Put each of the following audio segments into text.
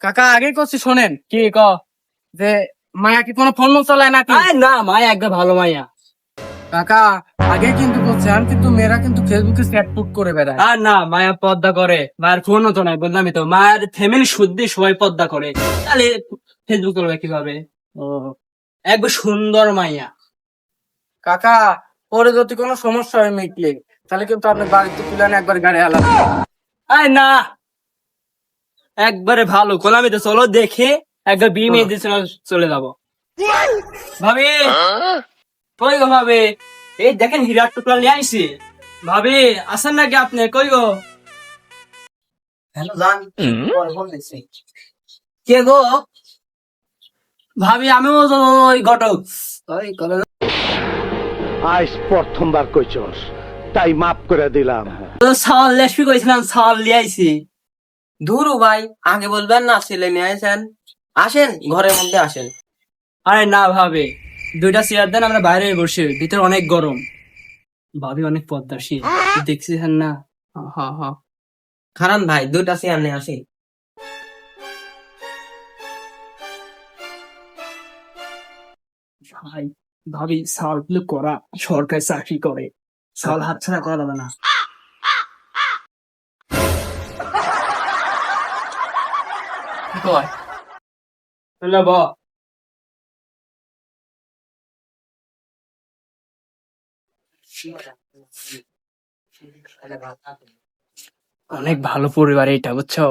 কাকা আগে করছি শোনেন কি যে মায়া কি কোনো ফোন চালায় নাকি? না, মায়া একদম ভালো মাইয়া। কাকা আগে কিন্তু করছে, আমি কিন্তু মেয়েরা কিন্তু ফেসবুকে চ্যাট পুট করে বেড়ায়। আর না, মায়া পর্দা করে, মায়ের ফোনও তো নাই, বললামই তো, মায়ের ফ্যামিলি শুদ্ধি সবাই পর্দা করে, তাহলে ফেসবুক করবে কিভাবে? ও, একবার সুন্দর মাইয়া। কাকা পরে যদি কোনো সমস্যা হয় মিটলে, তাহলে কিন্তু আপনি বাড়িতে তুলে একবার গাড়ি হালাবেন। আয় না, একবারে ভালো কোলামি তো, চলো দেখে একবার বিয়ে মেয়ে দিয়ে চলে যাবো। ভাবি কই গো ভাবি? এই দেখেন হীরার টুকরা নিয়ে আইছি। ভাবি আসেন নাকি আপনি? কই গো? হ্যালো জান, কে গো? ভাবি আমিও তো ওই ঘটক। আজ প্রথমবার কইছস, তাই মাফ করে দিলাম। সাল লেসপি কইছিলাম, সাল নিয়ে আইছি। ধুরু ভাই, আগে বলবেন না ছেলে নিয়ে আসেন। আসেন, ঘরের মধ্যে আসেন। আরে না ভাবি, দুইটা চেয়ার দেন, আমরা বাইরে বসে, ভিতরে অনেক গরম। ভাবি অনেক পদ্মাশীল, দেখছেন না? খারান ভাই, দুইটা চেয়ার নিয়ে আসি। ভাই ভাবি সাল গুলো করা, সরকারি চাকরি করে, সাল হাতছাড়া করা যাবে না। কি কয়? তাহলে ব অনেক ভালো পরিবার এটা, বুঝছো?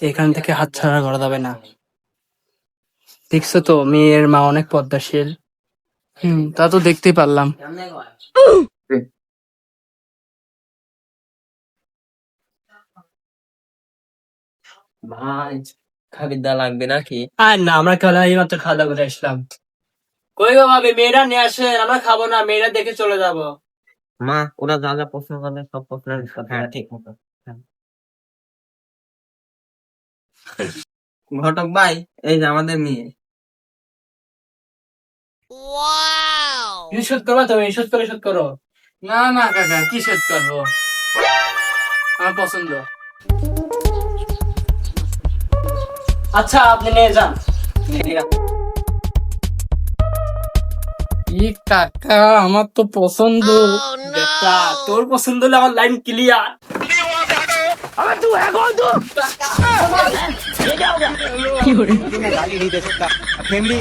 এখান থেকে হাতছাড়া করা যাবে না। দেখছো তো, মেয়ের মা অনেক পদ্মাশীল। তা তো দেখতেই পারলাম। ভাই খাবিদা লাগবে নাকি? আর না, আমরা খেলা এই মাত্র খাওয়া দাওয়া করে আসলাম। কই গো ভাবি, মেয়েরা নিয়ে আসে, আমরা খাবো না, মেয়েরা দেখে চলে যাবো। মা, ওরা যা যা প্রশ্ন করবে সব প্রশ্নের কথা ঠিক মতো। ঘটক ভাই, এই যে আমাদের মেয়ে। শোধ করো, তুমি শোধ করে শোধ করো। না না কাকা, কি শেষ করবো, আমার পছন্দ। আচ্ছা আপনি নিয়ে যান। ই কাকা, আমার তো পছন্দ। বেটা, তোর পছন্দ হলে আমার লাইন ক্লিয়ার। ফ্যামিলি